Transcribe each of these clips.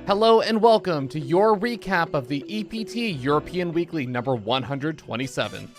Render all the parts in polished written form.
Hello and welcome to your recap of the EPT European Weekly number 127.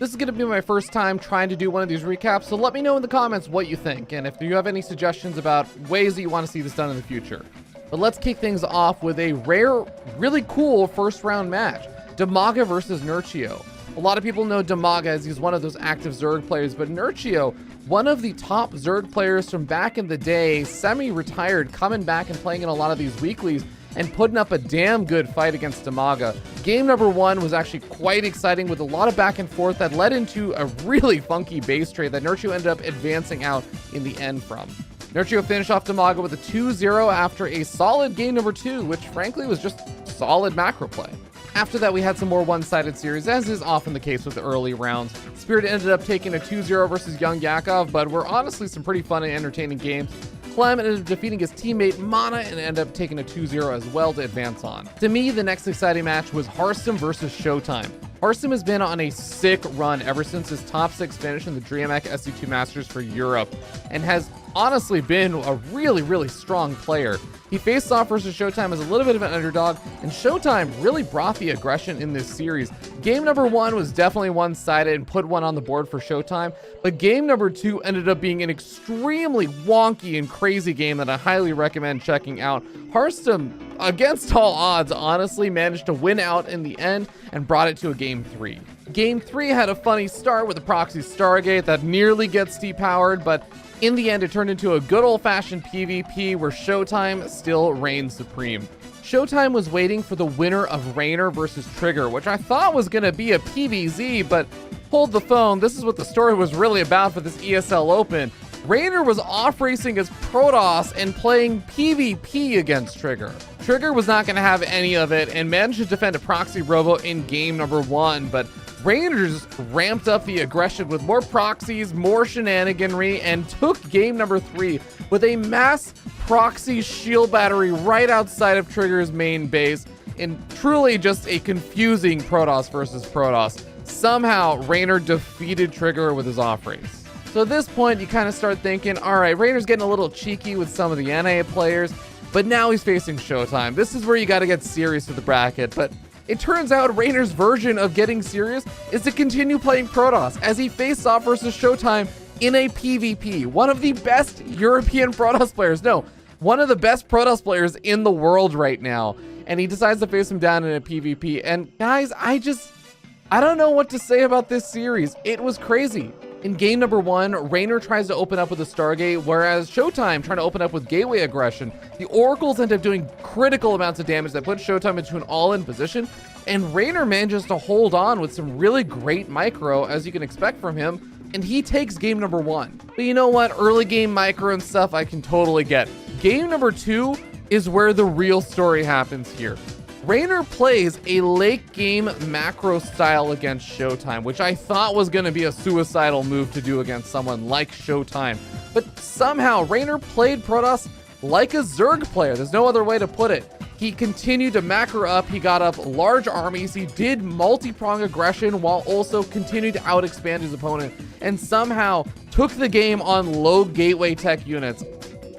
This is going to be my first time trying to do one of these recaps, so let me know in the comments what you think, and if you have any suggestions about ways that you want to see this done in the future. But let's kick things off with a rare, really cool first round match, Demaga versus Nurchio. A lot of people know Demaga as he's one of those active Zerg players, but Nurchio, one of the top Zerg players from back in the day, semi-retired, coming back and playing in a lot of these weeklies and putting up a damn good fight against Demaga. Game number one was actually quite exciting with a lot of back and forth that led into a really funky base trade that Nurchio ended up advancing out in the end from. Nurchio finished off Demaga with a 2-0 after a solid game number two, which frankly was just solid macro play. After that, we had some more one-sided series, as is often the case with the early rounds. Spirit ended up taking a 2-0 versus Young Yakov, but were honestly some pretty fun and entertaining games. Clem ended up defeating his teammate Mana and ended up taking a 2-0 as well to advance on. To me, the next exciting match was Hearthstone versus Showtime. Hearthstone has been on a sick run ever since his top 6 finish in the DreamHack SC2 Masters for Europe, and has honestly been a really strong player. He faced off versus Showtime as a little bit of an underdog, and Showtime really brought the aggression in this series. Game number one was definitely one-sided and put one on the board for Showtime, but game number two ended up being an extremely wonky and crazy game that I highly recommend checking out. Hearthstone, against all odds, honestly managed to win out in the end and brought it to a game three. Game three had a funny start with a proxy Stargate that nearly gets depowered, but in the end, it turned into a good old-fashioned PvP where Showtime still reigned supreme. Showtime was waiting for the winner of Reynor versus Trigger, which I thought was going to be a PvZ, but hold the phone, this is what the story was really about for this ESL Open. Reynor was off-racing as Protoss and playing PvP against Trigger. Trigger was not going to have any of it and managed to defend a proxy robo in game number one, but Reynor just ramped up the aggression with more proxies, more shenaniganry, and took game number three with a mass proxy shield battery right outside of Trigger's main base in truly just a confusing Protoss versus Protoss. Somehow, Reynor defeated Trigger with his off-race. So at this point, you kind of start thinking, alright, Reynor's getting a little cheeky with some of the NA players, but now he's facing Showtime. This is where you gotta get serious with the bracket, but it turns out Reynor's version of getting serious is to continue playing Protoss as he faced off versus Showtime in a PvP. One of the best European Protoss players. No, one of the best Protoss players in the world right now. And he decides to face him down in a PvP. And guys, I don't know what to say about this series. It was crazy. In game number one, Reynor tries to open up with a Stargate, whereas Showtime trying to open up with gateway aggression. The Oracles end up doing critical amounts of damage that put Showtime into an all-in position, and Reynor manages to hold on with some really great micro, as you can expect from him, and he takes game number one. But you know what? Early game micro and stuff I can totally get. Game number two is where the real story happens here. Reynor plays a late game macro style against Showtime, which I thought was going to be a suicidal move to do against someone like Showtime. But somehow, Reynor played Protoss like a Zerg player. There's no other way to put it. He continued to macro up, he got up large armies, he did multi-prong aggression while also continued to out-expand his opponent, and somehow took the game on low gateway tech units.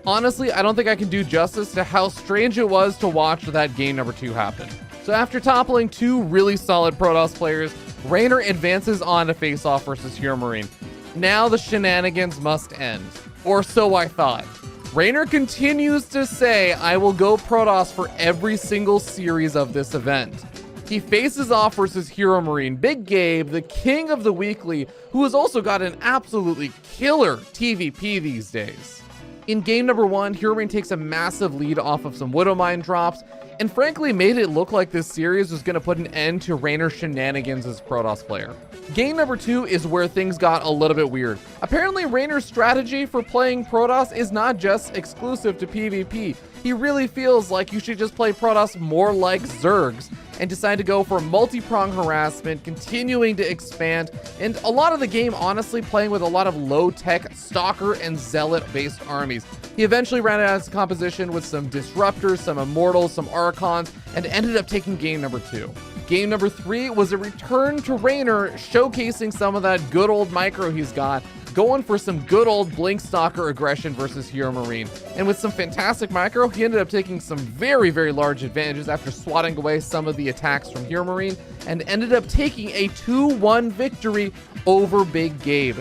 Honestly, I don't think I can do justice to how strange it was to watch that game number two happen. So after toppling two really solid Protoss players, Reynor advances on to face off versus Hero Marine. Now the shenanigans must end. Or so I thought. Reynor continues to say, I will go Protoss for every single series of this event. He faces off versus Hero Marine, Big Gabe, the king of the weekly, who has also got an absolutely killer TVP these days. In game number one, Hero Marine takes a massive lead off of some Widowmine drops, and frankly made it look like this series was going to put an end to Reynor's shenanigans as Protoss player. Game number two is where things got a little bit weird. Apparently Reynor's strategy for playing Protoss is not just exclusive to PvP. He really feels like you should just play Protoss more like Zergs, and decide to go for multi-prong harassment, continuing to expand, and a lot of the game honestly playing with a lot of low-tech Stalker and Zealot-based armies. He eventually ran out of his composition with some Disruptors, some Immortals, some Archons, and ended up taking game number two. Game number three was a return to Reynor, showcasing some of that good old micro he's got, going for some good old Blink Stalker aggression versus Hero Marine. And with some fantastic micro, he ended up taking some very, very large advantages after swatting away some of the attacks from Hero Marine and ended up taking a 2-1 victory over Big Gabe,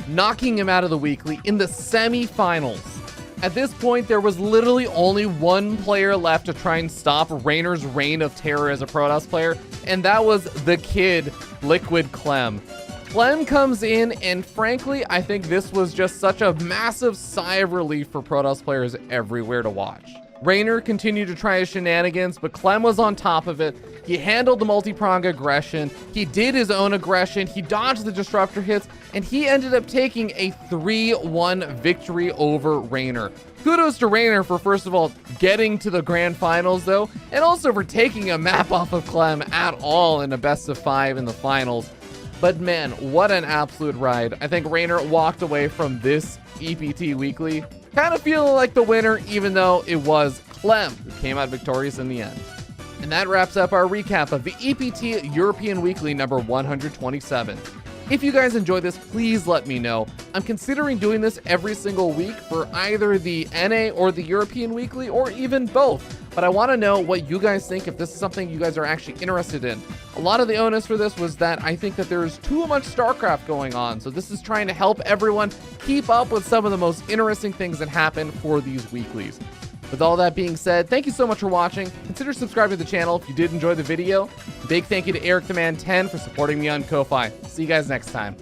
knocking him out of the weekly in the semi-finals. At this point, there was literally only one player left to try and stop Reynor's reign of terror as a Protoss player, and that was the kid, Liquid Clem. Clem comes in, and frankly, I think this was just such a massive sigh of relief for Protoss players everywhere to watch. Reynor continued to try his shenanigans, but Clem was on top of it. He handled the multi-prong aggression, he did his own aggression, he dodged the disruptor hits, and he ended up taking a 3-1 victory over Reynor. Kudos to Reynor for, first of all, getting to the grand finals though, and also for taking a map off of Clem at all in a best of 5 in the finals. But man, what an absolute ride. I think Reynor walked away from this EPT weekly kind of feeling like the winner, even though it was Clem who came out victorious in the end. And that wraps up our recap of the EPT European Weekly number 127. If you guys enjoyed this, please let me know. I'm considering doing this every single week for either the NA or the European Weekly, or even both. But I want to know what you guys think, if this is something you guys are actually interested in. A lot of the onus for this was that I think that there's too much StarCraft going on. So this is trying to help everyone keep up with some of the most interesting things that happen for these weeklies. With all that being said, thank you so much for watching. Consider subscribing to the channel if you did enjoy the video. Big thank you to Eric the Man 10 for supporting me on Ko-Fi. See you guys next time.